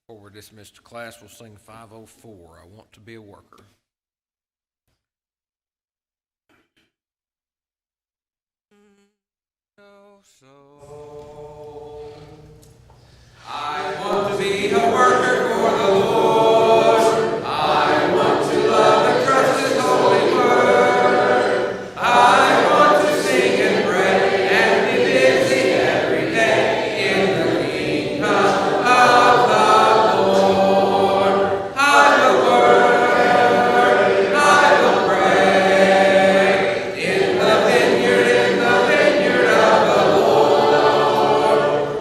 Before we're dismissed to class, we'll sing 504, I Want to Be a Worker. So, I want to be a worker for the Lord. I want to love and trust His holy word. I want to sing and pray and be busy every day in the kingdom of the Lord. I will work, I will pray in the vineyard of the Lord.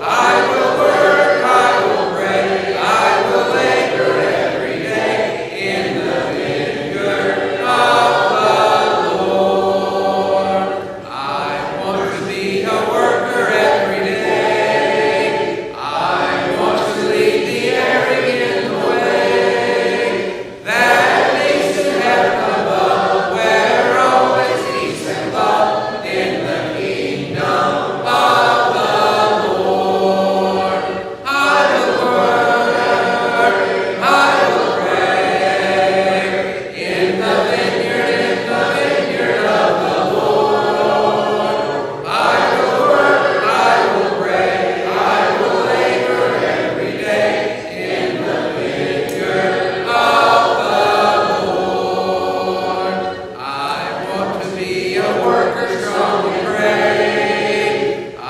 I will work, I will pray, I will labor every day in the vineyard of the Lord. I want to be a worker every day. I want to lead the erring in the way that leads to heaven above, where all is peace and love in the kingdom of the Lord. I will work, I will pray in the vineyard of the Lord. I will work, I will pray, I will labor every day in the vineyard of the Lord. I want to be a worker, strong and brave. I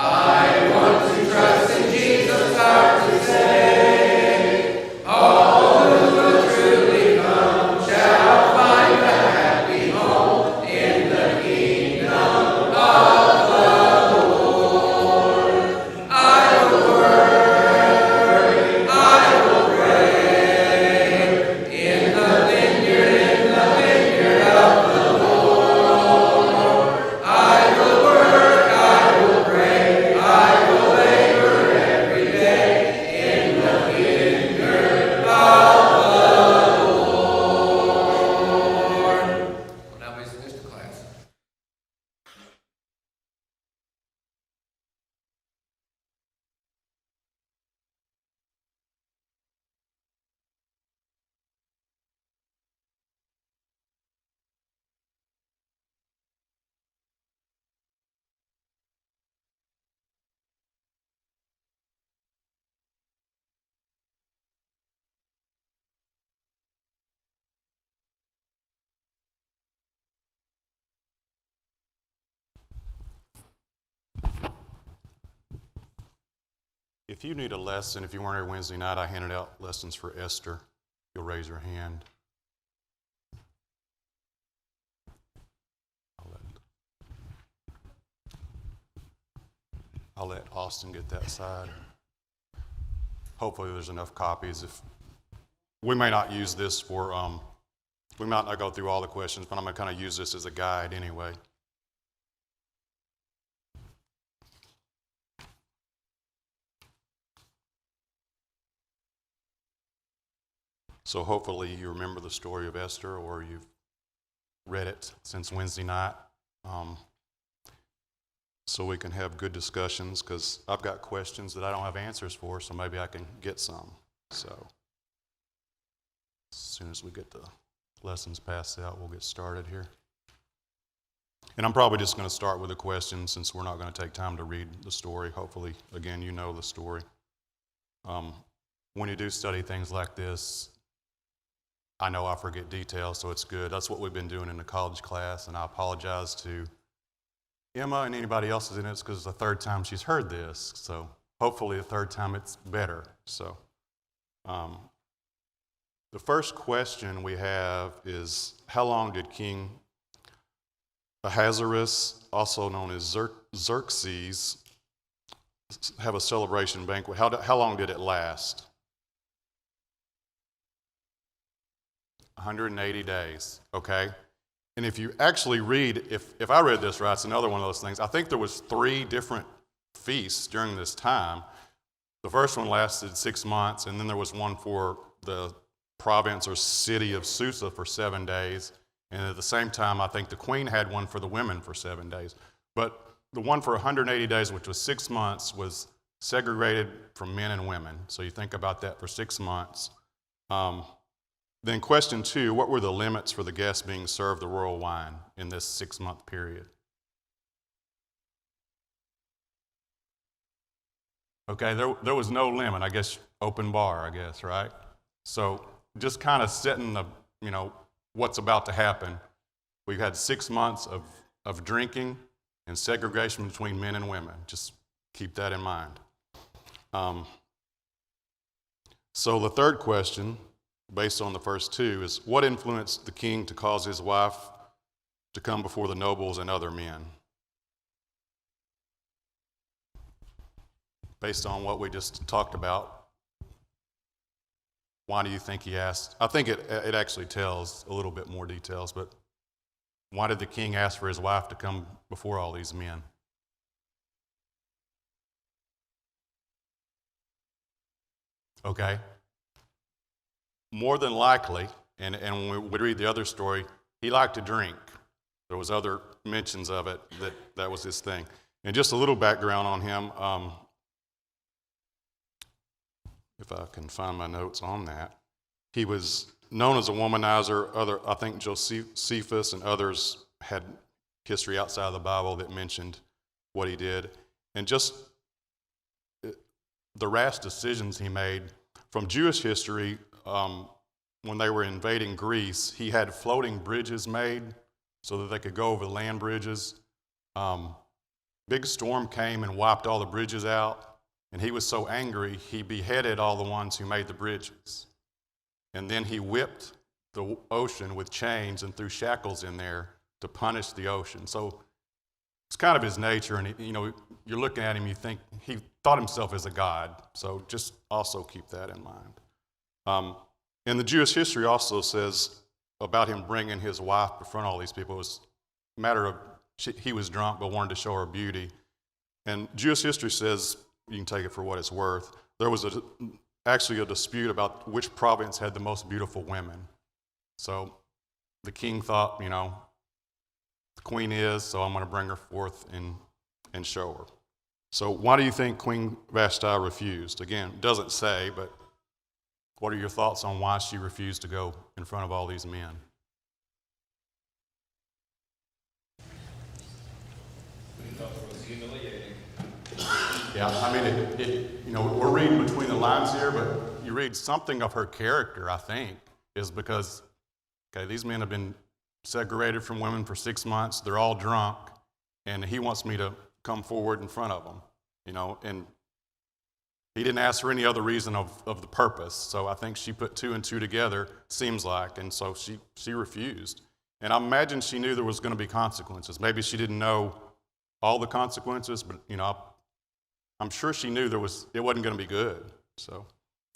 want to trust in Jesus' power to save. All who will truly come shall find a happy home in the kingdom of the Lord. I will work, I will pray in the vineyard of the Lord. I will work, I will pray, I will labor every day in the vineyard of the Lord. Will now be dismissed to class. If you need a lesson, if you weren't here Wednesday night, I handed out lessons for Esther. You'll raise your hand. I'll let Austin get that side. Hopefully there's enough copies. If we may not use this for, we might not go through all the questions, but I'm going to kind of use this as a guide anyway. So hopefully you remember the story of Esther, or you've read it since Wednesday night, so we can have good discussions, because I've got questions that I don't have answers for, so maybe I can get some. So as soon as we get the lessons passed out, we'll get started here. And I'm probably just going to start with a question, since we're not going to take time to read the story. Hopefully, again, you know the story. When you do study things like this, I know I forget details, so it's good. That's what we've been doing in the college class, and I apologize to Emma and anybody else who's in it, because it's the third time she's heard this, so hopefully the third time it's better. So the first question we have is, how long did King Ahasuerus, also known as Xerxes, have a celebration banquet? How long did it last? 180 days, okay? And if you actually read, if I read this right, it's another one of those things. I think there was 3 different feasts during this time. The first one lasted 6 months, and then there was one for the province or city of Susa for 7 days. And at the same time, I think the queen had one for the women for 7 days. But the one for 180 days, which was 6 months, was segregated from men and women. So you think about that for 6 months. Then question 2, what were the limits for the guests being served the royal wine in this 6-month period? Okay, there was no limit, I guess, open bar, I guess, right? So just kind of setting the, what's about to happen. We've had 6 months of drinking and segregation between men and women. Just keep that in mind. So the third question, based on the first 2, is what influenced the king to cause his wife to come before the nobles and other men? Based on what we just talked about, why do you think he asked? I think it actually tells a little bit more details, but why did the king ask for his wife to come before all these men? Okay. More than likely, and when we read the other story, he liked to drink. There was other mentions of it that was his thing. And just a little background on him, if I can find my notes on that. He was known as a womanizer. I think Josephus and others had history outside of the Bible that mentioned what he did. And just the rash decisions he made. From Jewish history, when they were invading Greece, he had floating bridges made so that they could go over the land bridges. Big storm came and wiped all the bridges out. And he was so angry, he beheaded all the ones who made the bridges. And then he whipped the ocean with chains and threw shackles in there to punish the ocean. So it's kind of his nature, and you're looking at him, you think he thought himself as a god. So just also keep that in mind. And the Jewish history also says about him bringing his wife before all these people. It was a matter of he was drunk but wanted to show her beauty. And Jewish history says, you can take it for what it's worth, there was actually a dispute about which province had the most beautiful women. So the king thought, the queen is, so I'm going to bring her forth and show her. So why do you think Queen Vashti refused? Again, it doesn't say, but what are your thoughts on why she refused to go in front of all these men? We thought it was humiliating. Yeah, I mean, we're reading between the lines here, but you read something of her character, I think, is because, these men have been segregated from women for 6 months, they're all drunk, and he wants me to come forward in front of them, and he didn't ask for any other reason of the purpose, so I think she put 2 and 2 together, seems like, and so she refused. And I imagine she knew there was going to be consequences. Maybe she didn't know all the consequences, but, I'm sure she knew it wasn't going to be good. So,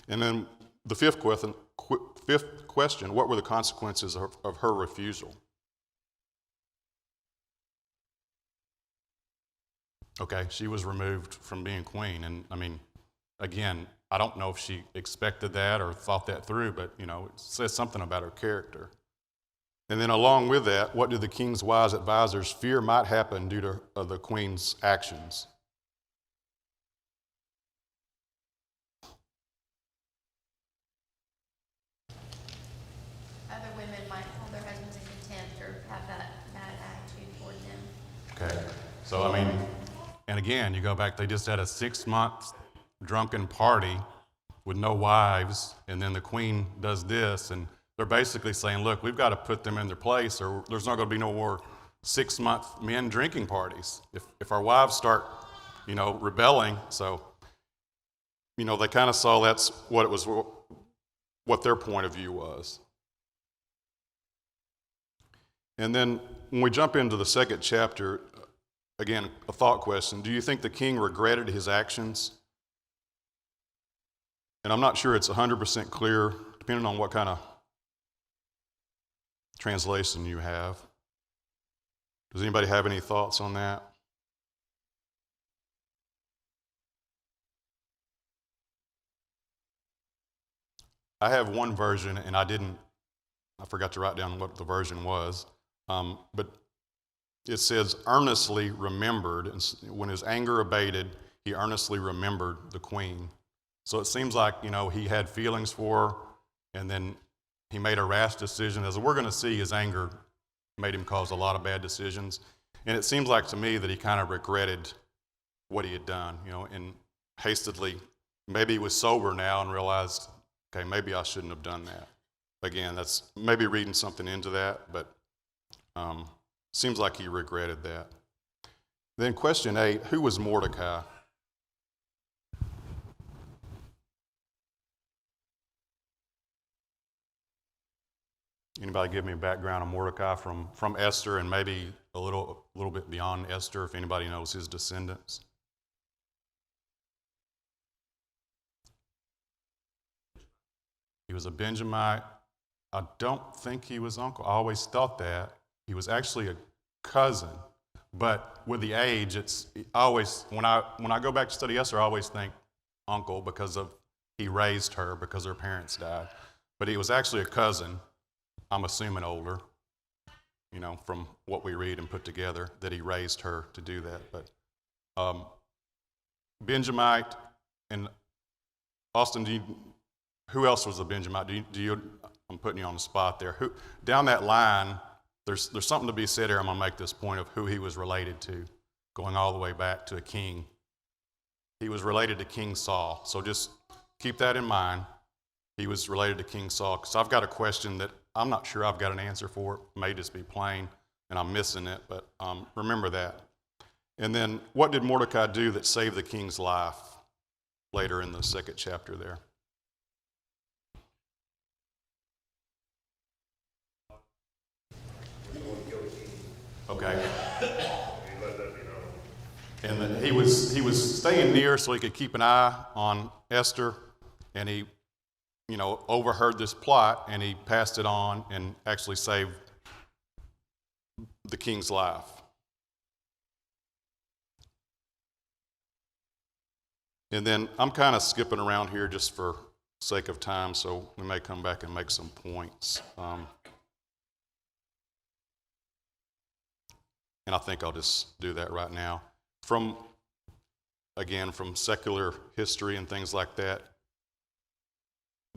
and then the fifth question, what were the consequences of her refusal? Okay, she was removed from being queen. And again, I don't know if she expected that or thought that through, but, it says something about her character. And then along with that, what did the king's wise advisors fear might happen due to the queen's actions? Other women might hold their husbands in contempt or have that bad attitude toward them. Okay, so and again, you go back, they just had a 6-month drunken party with no wives, and then the queen does this, and they're basically saying, look, we've got to put them in their place, or there's not going to be no more 6-month men drinking parties if our wives start, rebelling. So, they kind of saw that's what their point of view was. And then when we jump into the second chapter, again, a thought question. Do you think the king regretted his actions? And I'm not sure it's 100% clear, depending on what kind of translation you have. Does anybody have any thoughts on that? I have one version, and I forgot to write down what the version was. But it says, earnestly remembered, and when his anger abated, he earnestly remembered the queen. So it seems like, he had feelings for her, and then he made a rash decision. As we're going to see, his anger made him cause a lot of bad decisions. And it seems like to me that he kind of regretted what he had done, and hastily, maybe he was sober now and realized, okay, maybe I shouldn't have done that. Again, that's maybe reading something into that, but seems like he regretted that. Then question 8, who was Mordecai? Anybody give me a background on Mordecai from Esther and maybe a little bit beyond Esther, if anybody knows his descendants? He was a Benjamite. I don't think he was uncle. I always thought that. He was actually a cousin. But with the age, it's always, when I go back to study Esther, I always think uncle because he raised her because her parents died. But he was actually a cousin, I'm assuming older, from what we read and put together, that he raised her to do that. But Benjamite, and Austin, who else was a Benjamite? I'm putting you on the spot there. Down that line, there's something to be said here. I'm going to make this point of who he was related to, going all the way back to a king. He was related to King Saul. So just keep that in mind. He was related to King Saul. Because I've got a question that I'm not sure I've got an answer for. It may just be plain, and I'm missing it. But remember that. And then what did Mordecai do that saved the king's life later in the 2nd chapter there? Okay. And then he was staying near so he could keep an eye on Esther, and he, overheard this plot, and he passed it on and actually saved the king's life. And then I'm kind of skipping around here just for sake of time, so we may come back and make some points. And I think I'll just do that right now. From secular history and things like that,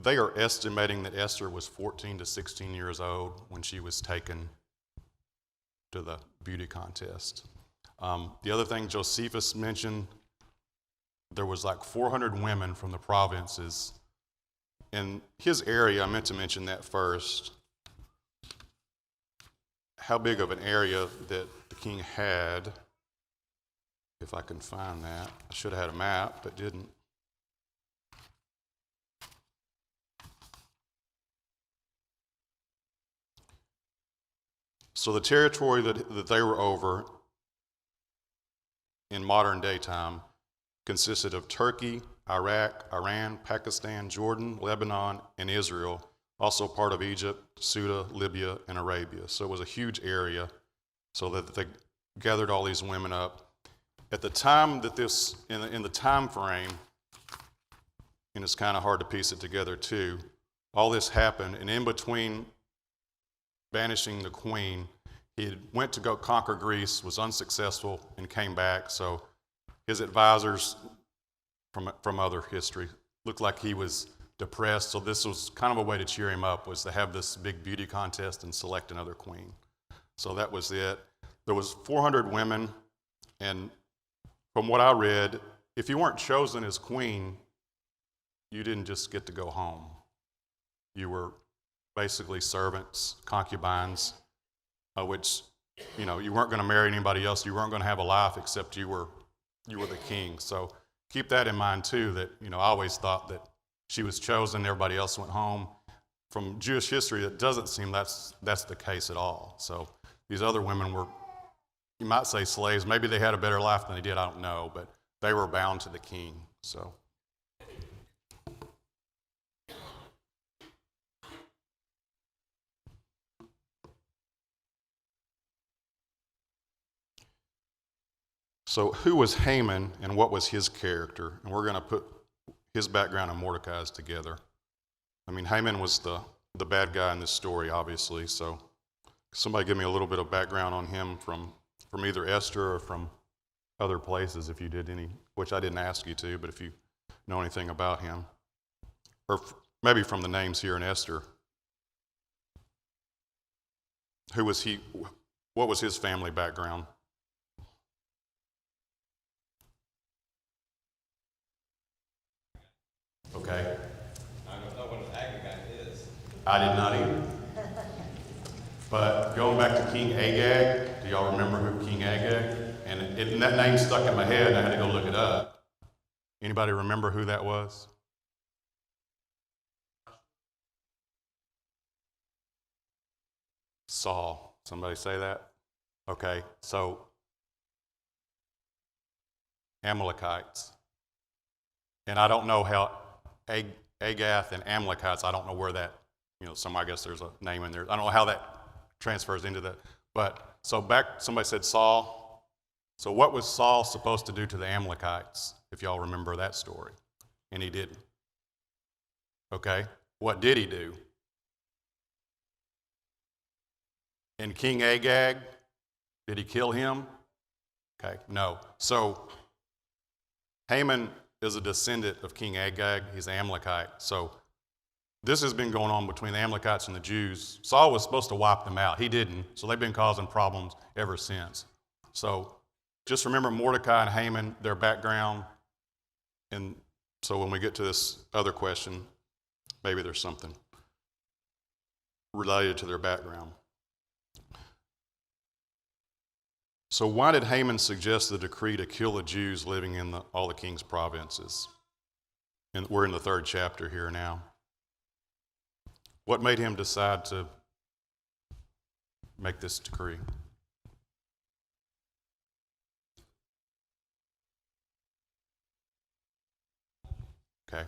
they are estimating that Esther was 14 to 16 years old when she was taken to the beauty contest. The other thing Josephus mentioned, there was like 400 women from the provinces. In his area, I meant to mention that first, how big of an area that the king had, if I can find that. I should have had a map, but didn't. So the territory that they were over in modern day time consisted of Turkey, Iraq, Iran, Pakistan, Jordan, Lebanon, and Israel, also part of Egypt, Suda, Libya, and Arabia. So it was a huge area, so that they gathered all these women up. At the time that this, in the time frame, and it's kind of hard to piece it together too, all this happened, and in between banishing the queen, he went to go conquer Greece, was unsuccessful, and came back. So his advisors from other history looked like he was depressed. So this was kind of a way to cheer him up, was to have this big beauty contest and select another queen. So that was it. There was 400 women, and from what I read, if you weren't chosen as queen, you didn't just get to go home. You were basically servants, concubines, which, you weren't going to marry anybody else. You weren't going to have a life except you were the king. So keep that in mind too, that, I always thought that she was chosen, everybody else went home. From Jewish history, it doesn't seem that's the case at all. So these other women were, you might say, slaves. Maybe they had a better life than they did, I don't know, but they were bound to the king. So who was Haman and what was his character? And we're going to put his background and Mordecai's together. Haman was the bad guy in this story, obviously. So somebody give me a little bit of background on him from either Esther or from other places if you did any, which I didn't ask you to, but if you know anything about him, or maybe from the names here in Esther. Who was he? What was his family background? Okay. I don't know what an Agagite is. I did not either. But going back to King Agag, do y'all remember who King Agag? And that name stuck in my head, and I had to go look it up. Anybody remember who that was? Saul. Somebody say that? Okay, so Amalekites. And I don't know how Agath and Amalekites, I don't know where that, I guess there's a name in there. I don't know how that transfers into that. But so back, somebody said Saul. So what was Saul supposed to do to the Amalekites, if y'all remember that story? And he didn't. Okay, what did he do? And King Agag, did he kill him? Okay, no. So Haman is a descendant of King Agag. He's an Amalekite. So this has been going on between the Amalekites and the Jews. Saul was supposed to wipe them out. He didn't. So they've been causing problems ever since. So just remember Mordecai and Haman, their background. And so when we get to this other question, maybe there's something related to their background. So why did Haman suggest the decree to kill the Jews living in all the king's provinces? And we're in the 3rd chapter here now. What made him decide to make this decree? Okay.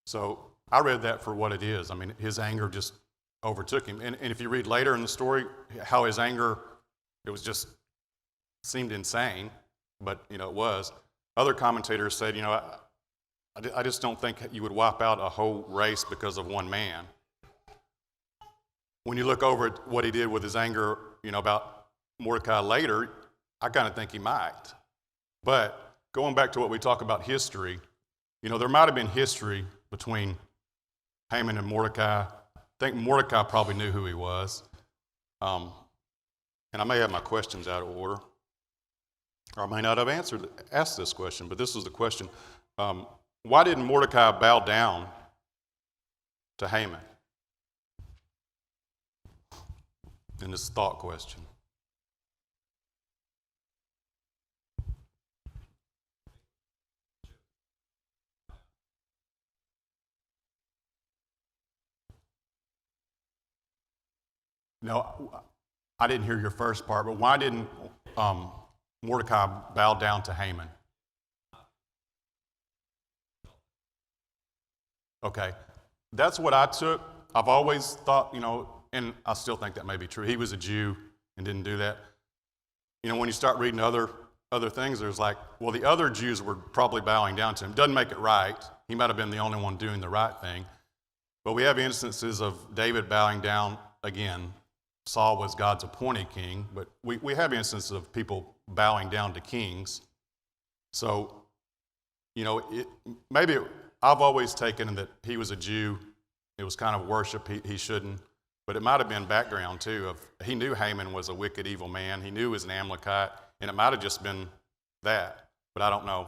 So I read that for what it is. I mean, his anger just overtook him. And if you read later in the story, how his anger, it was just seemed insane, but it was. Other commentators said, I just don't think you would wipe out a whole race because of one man. When you look over at what he did with his anger, about Mordecai later, I kind of think he might. But going back to what we talk about history, there might have been history between Haman and Mordecai. I think Mordecai probably knew who he was. And I may have my questions out of order. Or I may not have asked this question, but this was the question. Why didn't Mordecai bow down to Haman? In this thought question. No, I didn't hear your first part, but why didn't Mordecai bow down to Haman? Okay, that's what I took. I've always thought, and I still think that may be true. He was a Jew and didn't do that. When you start reading other things, there's like, well, the other Jews were probably bowing down to him. Doesn't make it right. He might have been the only one doing the right thing. But we have instances of David bowing down again. Saul was God's appointed king, but we have instances of people bowing down to kings. So, I've always taken that he was a Jew. It was kind of worship he shouldn't. But it might have been background, too, of he knew Haman was a wicked, evil man. He knew he was an Amalekite, and it might have just been that. But I don't know.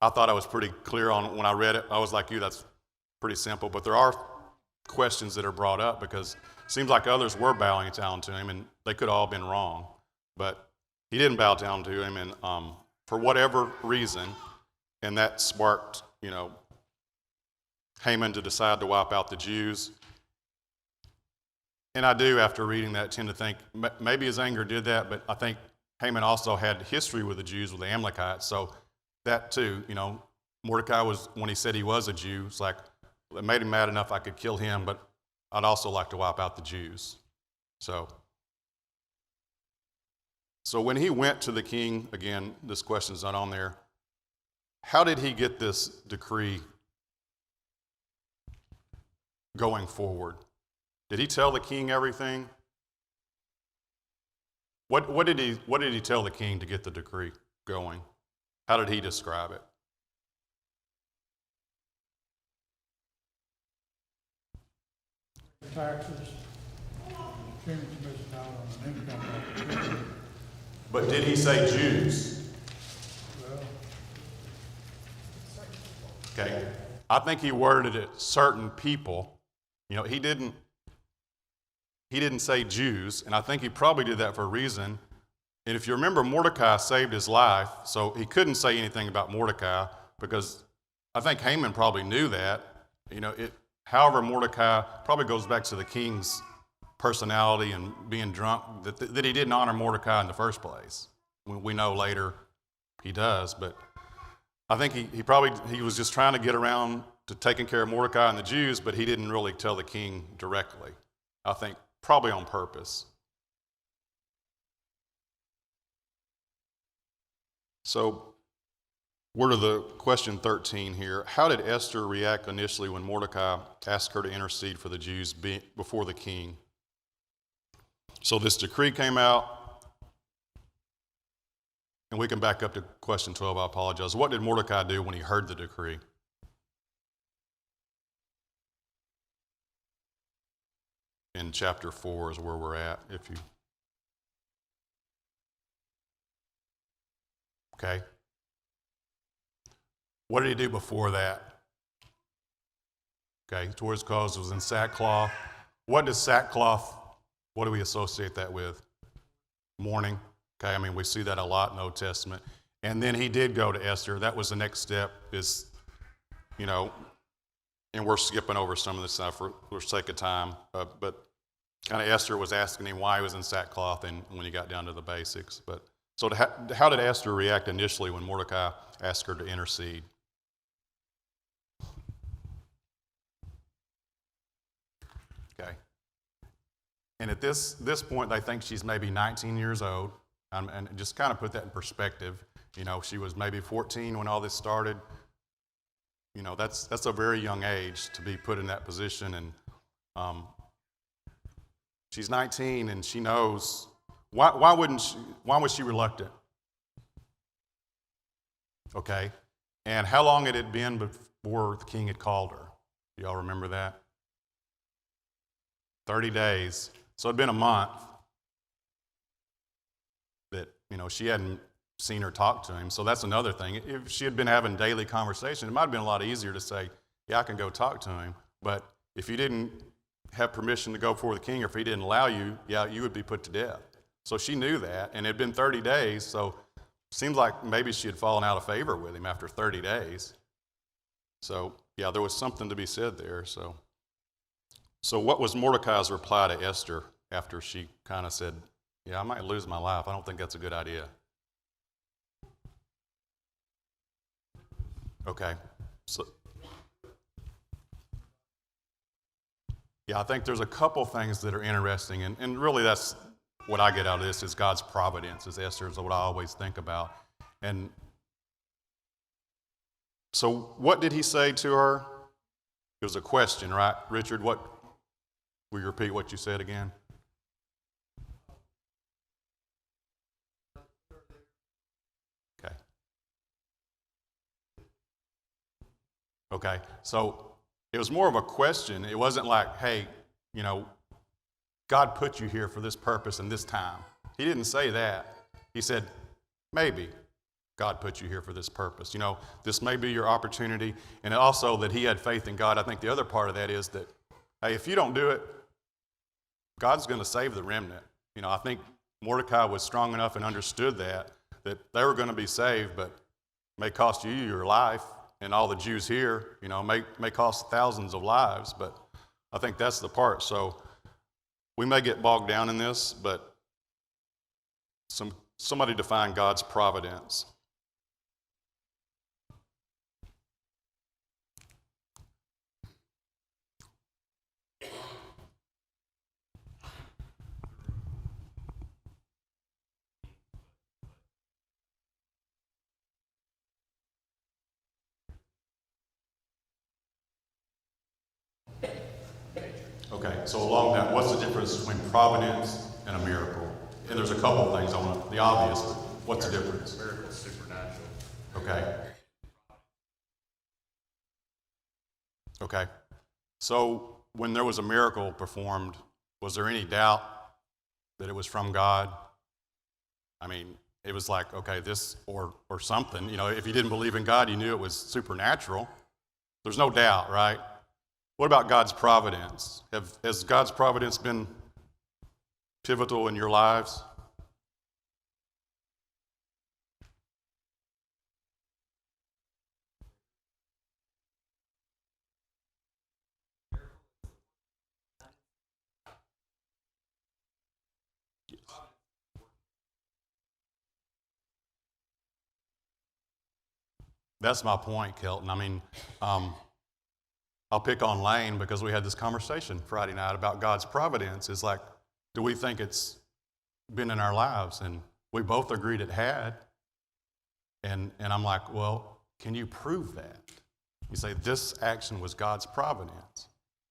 I thought I was pretty clear on when I read it. I was like you, that's pretty simple. But there are questions that are brought up because it seems like others were bowing down to him, and they could have all been wrong. But he didn't bow down to him, and for whatever reason, and that sparked, Haman to decide to wipe out the Jews. And I do, after reading that, tend to think maybe his anger did that, but I think Haman also had history with the Jews, with the Amalekites. So that too, Mordecai was, when he said he was a Jew, it's like, it made him mad enough I could kill him, but I'd also like to wipe out the Jews. So when he went to the king, again, this question's not on there, how did he get this decree going forward? Did he tell the king everything? What did he tell the king to get the decree going? How did he describe it? Taxes, change the missing out on an income opportunity. But did he say Jews? Well, Okay. I think he worded it certain people. You know, he didn't say Jews, and I think he probably did that for a reason. And if you remember, Mordecai saved his life, so he couldn't say anything about Mordecai because I think Haman probably knew that. You know, however, Mordecai probably goes back to the king's personality and being drunk, that he didn't honor Mordecai in the first place. We know later he does, but I think he was just trying to get around to taking care of Mordecai and the Jews, but he didn't really tell the king directly. I think probably on purpose. So we're to the question 13 here. How did Esther react initially when Mordecai asked her to intercede for the Jews before the king? So this decree came out, and we can back up to question 12, I apologize. What did Mordecai do when he heard the decree? In chapter 4 is where we're at, Okay. What did he do before that? Okay, towards cause was in sackcloth. What do we associate that with? Mourning. Okay, I mean, we see that a lot in the Old Testament. And then he did go to Esther. That was the next step is, and we're skipping over some of this stuff for sake of time. But kind of Esther was asking him why he was in sackcloth and when he got down to the basics. But so how did Esther react initially when Mordecai asked her to intercede? Okay. And at this point, they think she's maybe 19 years old. And just kind of put that in perspective. She was maybe 14 when all this started. That's a very young age to be put in that position. And she's 19 and she knows. Why was she reluctant? Okay. And how long had it been before the king had called her? Do y'all remember that? 30 days. So it'd been a month that, she hadn't seen her talk to him. So that's another thing. If she had been having daily conversation, it might have been a lot easier to say, yeah, I can go talk to him. But if you didn't have permission to go before the king, or if he didn't allow you, yeah, you would be put to death. So she knew that, and it had been 30 days, so it seems like maybe she had fallen out of favor with him after 30 days. So, yeah, there was something to be said there. So what was Mordecai's reply to Esther after she kind of said, yeah, I might lose my life. I don't think that's a good idea. Okay. So, yeah, I think there's a couple things that are interesting, and really that's what I get out of this is God's providence, as Esther is what I always think about. And so what did he say to her? It was a question, right? Richard, will you repeat what you said again? Okay. Okay, so it was more of a question. It wasn't like, hey, God put you here for this purpose and this time. He didn't say that. He said, maybe God put you here for this purpose. This may be your opportunity. And also that he had faith in God. I think the other part of that is that, hey, if you don't do it, God's going to save the remnant. I think Mordecai was strong enough and understood that they were going to be saved, but it may cost you your life. And all the Jews here, may cost thousands of lives. But I think that's the part. So we may get bogged down in this, but somebody define God's providence. Okay, so along that, what's the difference between providence and a miracle? And there's a couple of things I want the obvious. What's the difference? Miracles supernatural. Okay. Okay. So when there was a miracle performed, was there any doubt that it was from God? I mean, it was like, okay, this or something. You know, if you didn't believe in God, you knew it was supernatural. There's no doubt, right? What about God's providence? Has God's providence been pivotal in your lives? That's my point, Kelton. I mean, I'll pick on Lane because we had this conversation Friday night about God's providence. It's like, do we think it's been in our lives? And we both agreed it had. And I'm like, well, can you prove that? You say, this action was God's providence.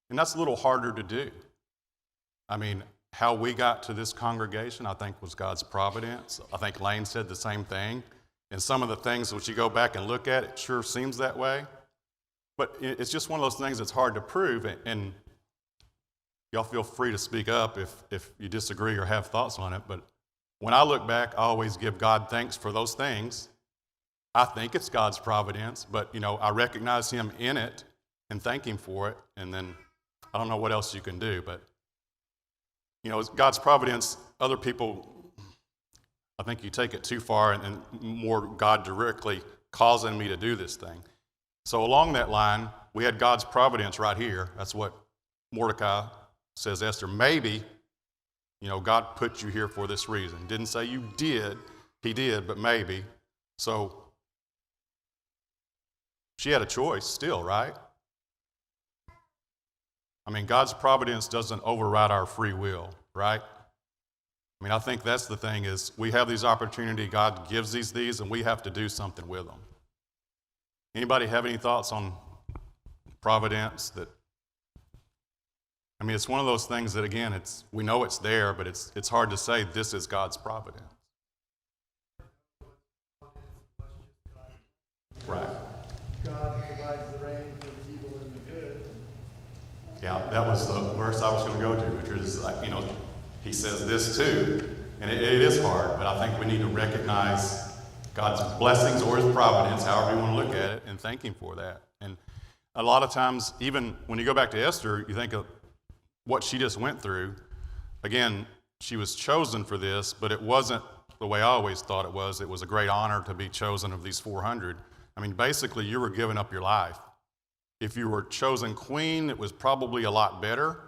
And that's a little harder to do. I mean, how we got to this congregation, I think, was God's providence. I think Lane said the same thing. And some of the things, which you go back and look at, it sure seems that way. But it's just one of those things that's hard to prove. And y'all feel free to speak up if you disagree or have thoughts on it. But when I look back, I always give God thanks for those things. I think it's God's providence, but, you know, I recognize Him in it and thank Him for it. And then I don't know what else you can do. But, you know, God's providence, other people, I think you take it too far and more God directly causing me to do this thing. So along that line, we had God's providence right here. That's what Mordecai says, Esther, maybe, you know, God put you here for this reason. Didn't say you did. He did, but maybe. So she had a choice still, right? I mean, God's providence doesn't override our free will, right? I mean, I think that's the thing is we have these opportunities, God gives these, and we have to do something with them. Anybody have any thoughts on providence? I mean, it's one of those things that, again, we know it's there, but it's hard to say this is God's providence. Right. God provides the rain for the evil and the good. Yeah, that was the verse I was going to go to, which is, like, you know, he says this too, and it is hard, but I think we need to recognize God's blessings or His providence, however you want to look at it, and thank Him for that. And a lot of times, even when you go back to Esther, you think of what she just went through. Again, she was chosen for this, but it wasn't the way I always thought it was. It was a great honor to be chosen of these 400. I mean, basically, you were giving up your life. If you were chosen queen, it was probably a lot better.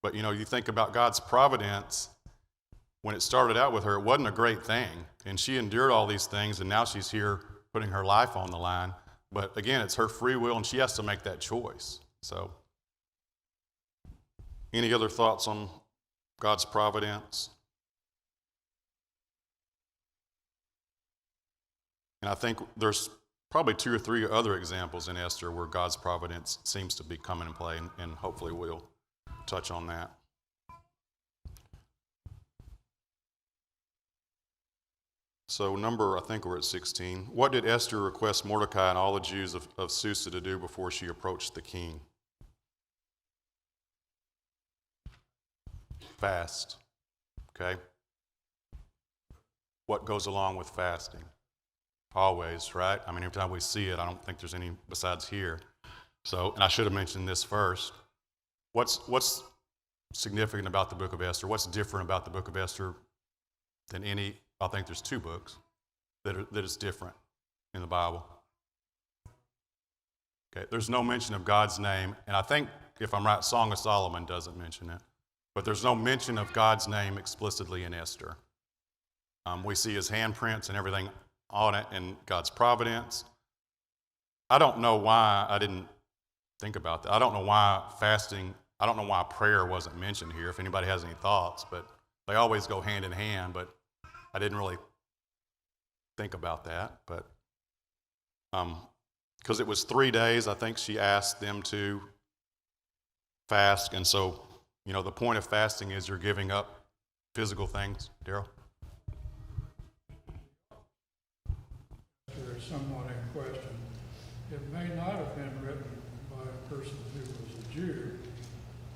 But, you know, you think about God's providence. When it started out with her, it wasn't a great thing. And she endured all these things, and now she's here putting her life on the line. But, again, it's her free will, and she has to make that choice. So, any other thoughts on God's providence? And I think there's probably 2 or 3 other examples in Esther where God's providence seems to be coming in play, and hopefully we'll touch on that. So I think we're at 16. What did Esther request Mordecai and all the Jews of Susa to do before she approached the king? Fast. Okay? What goes along with fasting? Always, right? I mean, every time we see it, I don't think there's any besides here. So, and I should have mentioned this first. What's significant about the book of Esther? What's different about the book of Esther than any? I think there's 2 books that is different in the Bible. Okay, there's no mention of God's name, and I think, if I'm right, Song of Solomon doesn't mention it, but there's no mention of God's name explicitly in Esther. We see His handprints and everything on it and God's providence. I don't know why I didn't think about that. I don't know why fasting, I don't know why prayer wasn't mentioned here, if anybody has any thoughts, but they always go hand in hand, but I didn't really think about that. But because it was 3 days, I think she asked them to fast, and so, you know, the point of fasting is you're giving up physical things. Daryl? There is somewhat in question. It may not have been written by a person who was a Jew,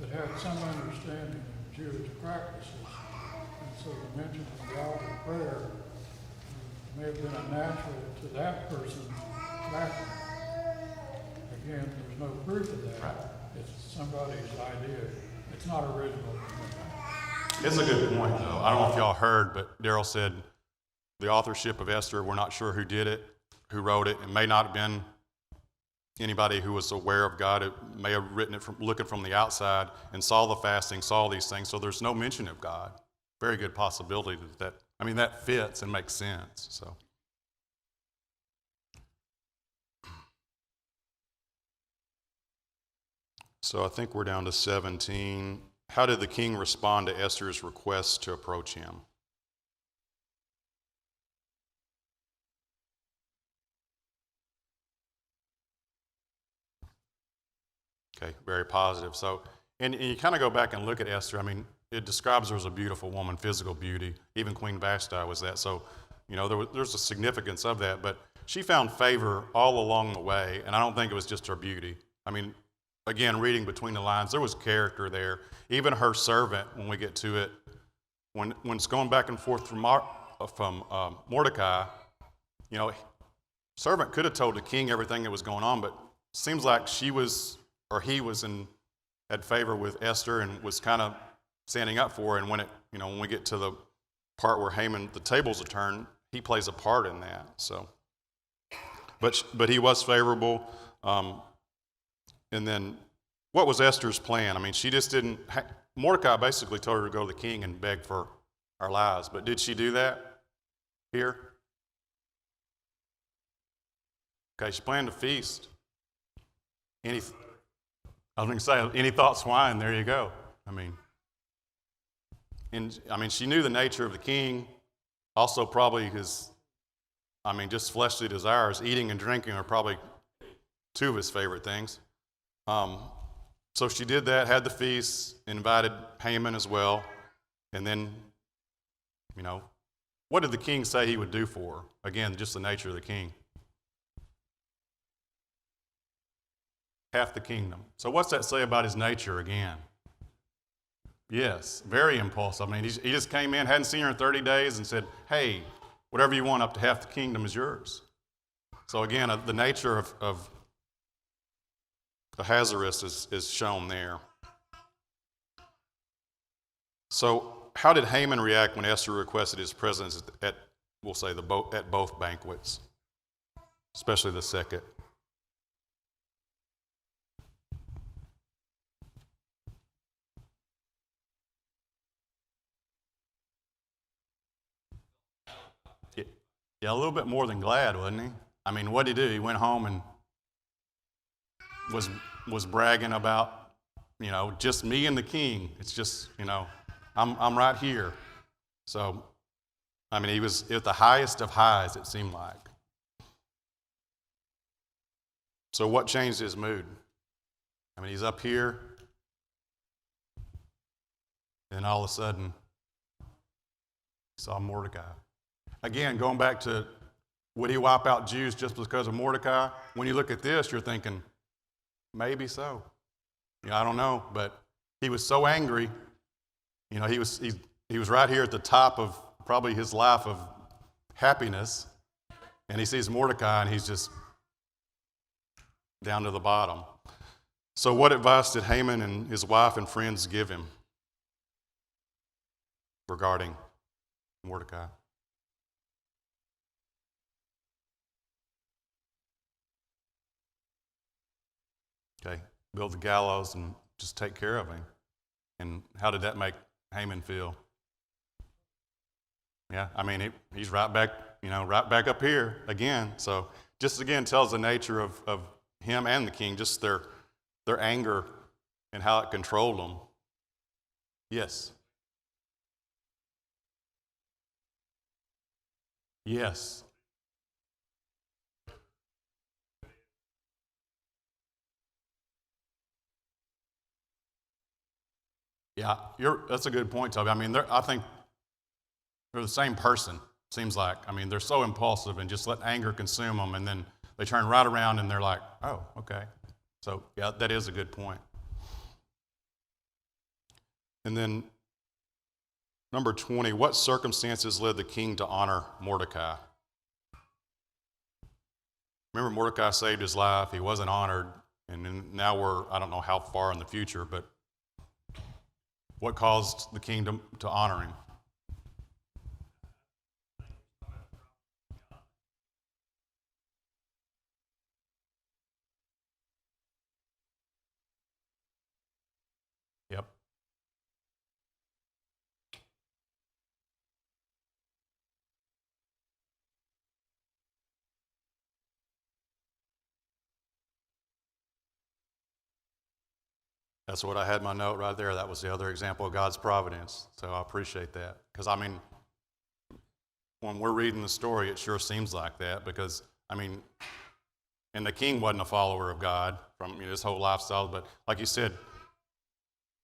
but had some understanding of Jewish practices. And so the mention of the altar prayer may have been unnatural to that person's background. Again, there's no proof of that. Right. It's somebody's idea. It's not original. It's a good point, though. I don't know if y'all heard, but Daryl said the authorship of Esther, we're not sure who did it, who wrote it. It may not have been anybody who was aware of God. It may have written it from looking from the outside and saw the fasting, saw these things. So there's no mention of God. Very good possibility that fits and makes sense. So I think we're down to 17. How did the king respond to Esther's request to approach him? Okay, very positive. So, and you kind of go back and look at Esther. I mean, it describes her as a beautiful woman, physical beauty. Even Queen Vashti was that. So, there's a significance of that. But she found favor all along the way, and I don't think it was just her beauty. I mean, again, reading between the lines, there was character there. Even her servant, when we get to it, when it's going back and forth from Mordecai, servant could have told the king everything that was going on, but it seems like he was had favor with Esther and was kind of standing up for her. And when we get to the part where Haman, the tables are turned, he plays a part in that. So, but he was favorable. And then, what was Esther's plan? I mean, she just didn't. Mordecai basically told her to go to the king and beg for our lives. But did she do that here? Okay, she planned a feast. I was going to say, any thoughts, wine? There you go. She knew the nature of the king. Also, probably just fleshly desires. Eating and drinking are probably two of his favorite things. So she did that, had the feast, invited Haman as well. And then, what did the king say he would do for her? Again, just the nature of the king. Half the kingdom. So what's that say about his nature again? Yes, very impulsive. He just came in, hadn't seen her in 30 days, and said, hey, whatever you want, up to half the kingdom is yours. So again, the nature of Ahasuerus is shown there. So how did Haman react when Esther requested his presence at both banquets, especially the second? Yeah, a little bit more than glad, wasn't he? What did he do? He went home and was bragging about, just me and the king. It's just, I'm right here. So, he was at the highest of highs, it seemed like. So what changed his mood? He's up here, and all of a sudden, he saw Mordecai. Again, going back to, would he wipe out Jews just because of Mordecai? When you look at this, you're thinking, maybe so. I don't know, but he was so angry. He was right here at the top of probably his life of happiness, and he sees Mordecai, and he's just down to the bottom. So what advice did Haman and his wife and friends give him regarding Mordecai? Okay, build the gallows and just take care of him. And how did that make Haman feel? Yeah, he's right back, right back up here again. So just again tells the nature of him and the king, just their anger and how it controlled them. Yes. Yes. Yeah, that's a good point, Toby. I think they're the same person, seems like. I mean, they're so impulsive and just let anger consume them, and then they turn right around and they're like, oh, okay. So, yeah, that is a good point. And then number 20, what circumstances led the king to honor Mordecai? Remember, Mordecai saved his life. He wasn't honored. And then now we're, I don't know how far in the future, but what caused the king to honor him? Yep. That's what I had in my note right there. That was the other example of God's providence. So I appreciate that. Because, I mean, when we're reading the story, it sure seems like that. Because, I mean, and the king wasn't a follower of God from his whole lifestyle. But like you said,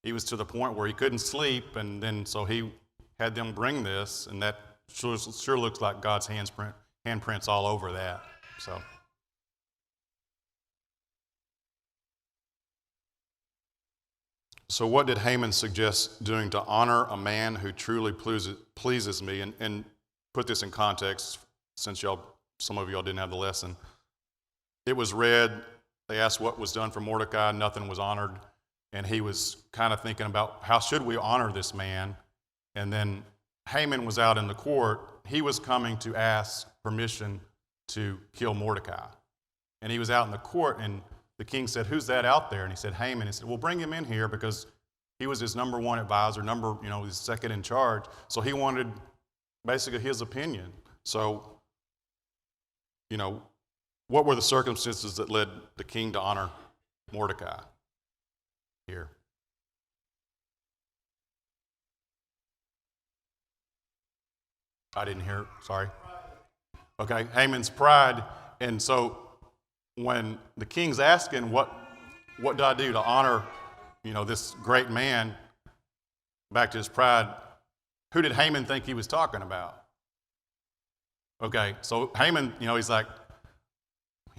he was to the point where he couldn't sleep. And then so he had them bring this. And that sure looks like God's handprints all over that. So what did Haman suggest doing to honor a man who truly pleases me? And put this in context, since some of y'all didn't have the lesson. It was read, they asked what was done for Mordecai, nothing was honored, and he was kind of thinking about how should we honor this man? And then Haman was out in the court. He was coming to ask permission to kill Mordecai. And he was out in the court, and the king said, who's that out there? And he said, Haman. He said, well, bring him in here because he was his number one advisor, his second in charge. So he wanted basically his opinion. So, what were the circumstances that led the king to honor Mordecai here? I didn't hear, sorry. Okay, Haman's pride. And so when the king's asking, what do I do to honor, this great man, back to his pride, who did Haman think he was talking about? Okay, so Haman, he's like,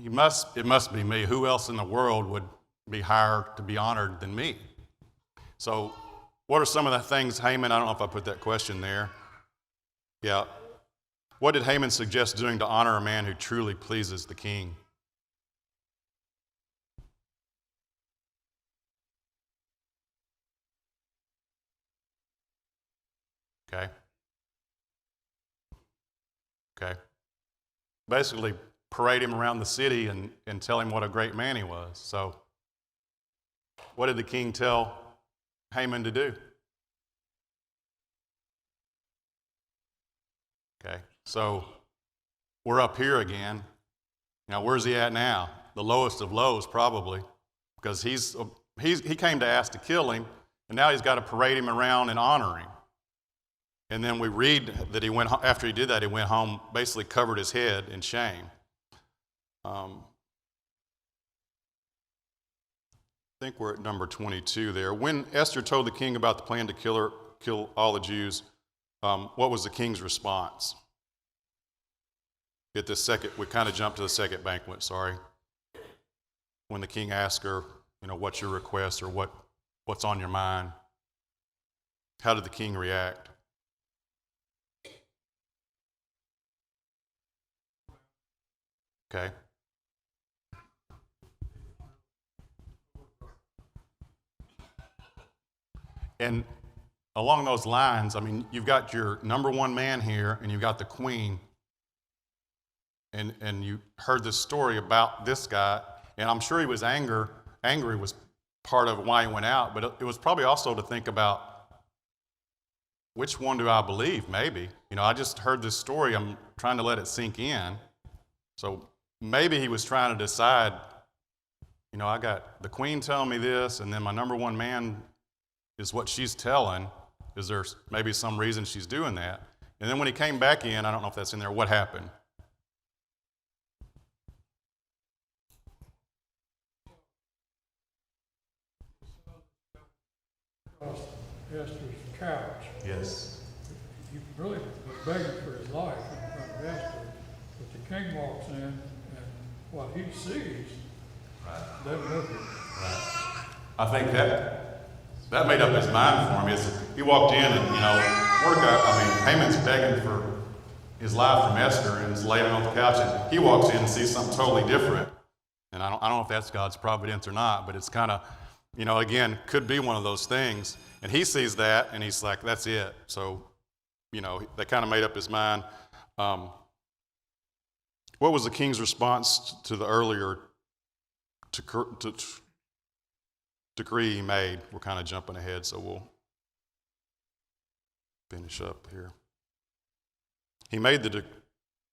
it must be me. Who else in the world would be higher to be honored than me? So what are some of the things Haman, I don't know if I put that question there. Yeah. What did Haman suggest doing to honor a man who truly pleases the king? Okay. Basically, parade him around the city and tell him what a great man he was. So, what did the king tell Haman to do? Okay, so we're up here again. Now, where's he at now? The lowest of lows, probably, because he came to ask to kill him, and now he's got to parade him around and honor him. And then we read that after he did that, he went home, basically covered his head in shame. I think we're at number 22 there. When Esther told the king about the plan to kill all the Jews, what was the king's response? We kind of jumped to the second banquet, sorry. When the king asked her, what's your request or what's on your mind? How did the king react? Okay. And along those lines, you've got your number one man here, and you've got the queen, and you heard this story about this guy, and I'm sure he was angry was part of why he went out, but it was probably also to think about which one do I believe, maybe. I just heard this story, I'm trying to let it sink in. So maybe he was trying to decide, I got the queen telling me this, and then my number one man is what she's telling. Is there maybe some reason she's doing that? And then when he came back in, I don't know if that's in there, what happened? Esther's couch. Yes. he really was begging for his life in front of Esther. But the king walks in, and what he sees doesn't look good. Right. I think that made up his mind for him. Is he walked in and, Haman's begging for his life from Esther and is laying on the couch, and he walks in and sees something totally different. And I don't know if that's God's providence or not, but it's kind of, again, could be one of those things. And he sees that, and he's like, that's it. So, they kind of made up his mind. What was the king's response to the earlier decree he made? We're kind of jumping ahead, so we'll finish up here. He made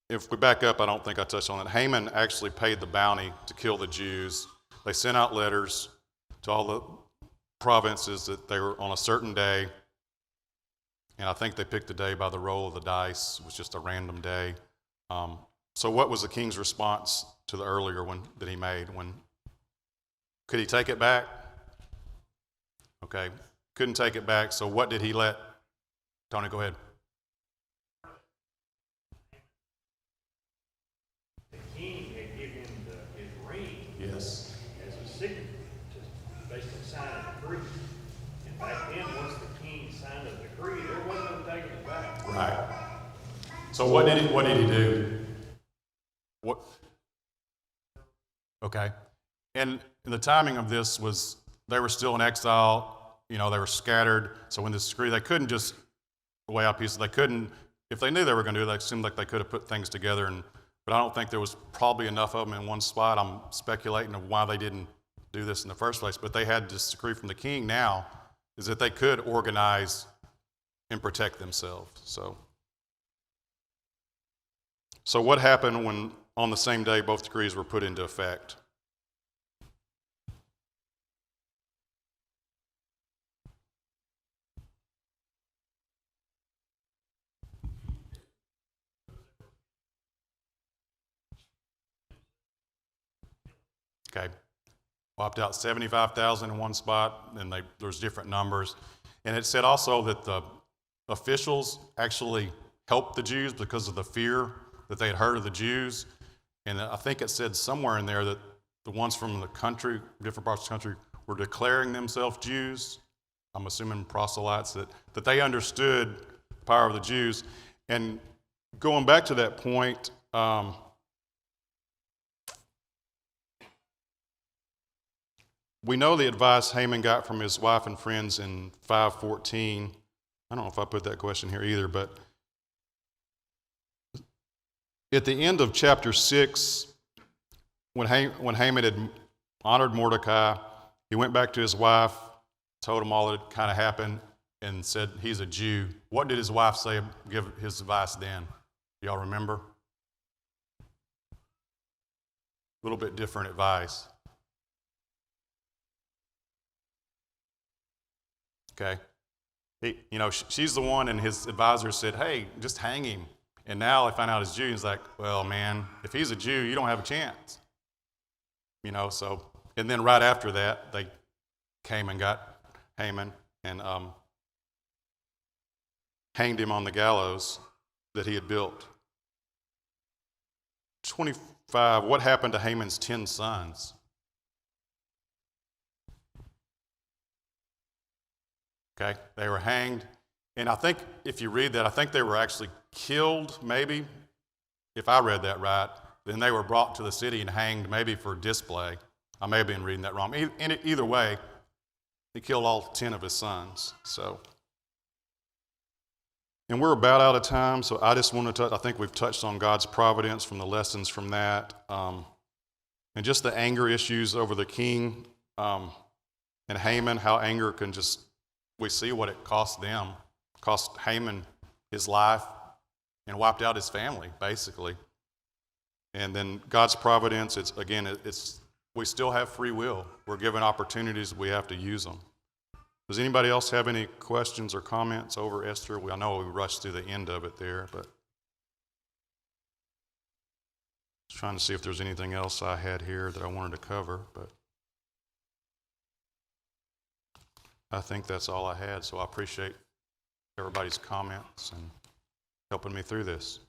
if we back up, I don't think I touched on it. Haman actually paid the bounty to kill the Jews. They sent out letters to all the provinces that they were on a certain day. And I think they picked a day by the roll of the dice. It was just a random day. So what was the king's response to the earlier one that he made? Could he take it back? Okay, couldn't take it back. So what did he let? Tony, go ahead. The king had given him his ring Yes. as a signature to basically sign a decree. And back then, once the king signed a decree, there wasn't no taking it back. Right. So what did he do? What? Okay. And the timing of this was they were still in exile. They were scattered. So when this decree, they couldn't just lay out pieces. They couldn't, if they knew they were going to do it, it seemed like they could have put things together. But I don't think there was probably enough of them in one spot. I'm speculating of why they didn't do this in the first place. But they had this decree from the king now, is that they could organize and protect themselves. So what happened when on the same day both decrees were put into effect? Okay, wiped out 75,000 in one spot, and there's different numbers. And it said also that the officials actually helped the Jews because of the fear that they had heard of the Jews. And I think it said somewhere in there that the ones from the country, different parts of the country, were declaring themselves Jews. I'm assuming proselytes, that they understood the power of the Jews. And going back to that point, we know the advice Haman got from his wife and friends in 5:14. I don't know if I put that question here either, but at the end of chapter 6, when Haman had honored Mordecai, he went back to his wife, told him all that kind of happened, and said he's a Jew. What did his wife say, give his advice then? Y'all remember? A little bit different advice. Okay. She's the one, and his advisor said, hey, just hang him. And now I find out he's Jew. He's like, well, man, if he's a Jew, you don't have a chance. And then right after that, they came and got Haman and hanged him on the gallows that he had built. 25, what happened to Haman's 10 sons? Okay, they were hanged. And I think if you read that, I think they were actually killed, maybe, if I read that right. Then they were brought to the city and hanged, maybe for display. I may have been reading that wrong. Either way, he killed all 10 of his sons. And we're about out of time, so I just want to touch, I think we've touched on God's providence from the lessons from that. And just the anger issues over the king and Haman, how anger can just, we see what it cost them. Cost Haman his life and wiped out his family, basically. And then God's providence, we still have free will. We're given opportunities, we have to use them. Does anybody else have any questions or comments over Esther? I know we rushed through the end of it there, but just trying to see if there's anything else I had here that I wanted to cover, but I think that's all I had, so I appreciate everybody's comments and helping me through this.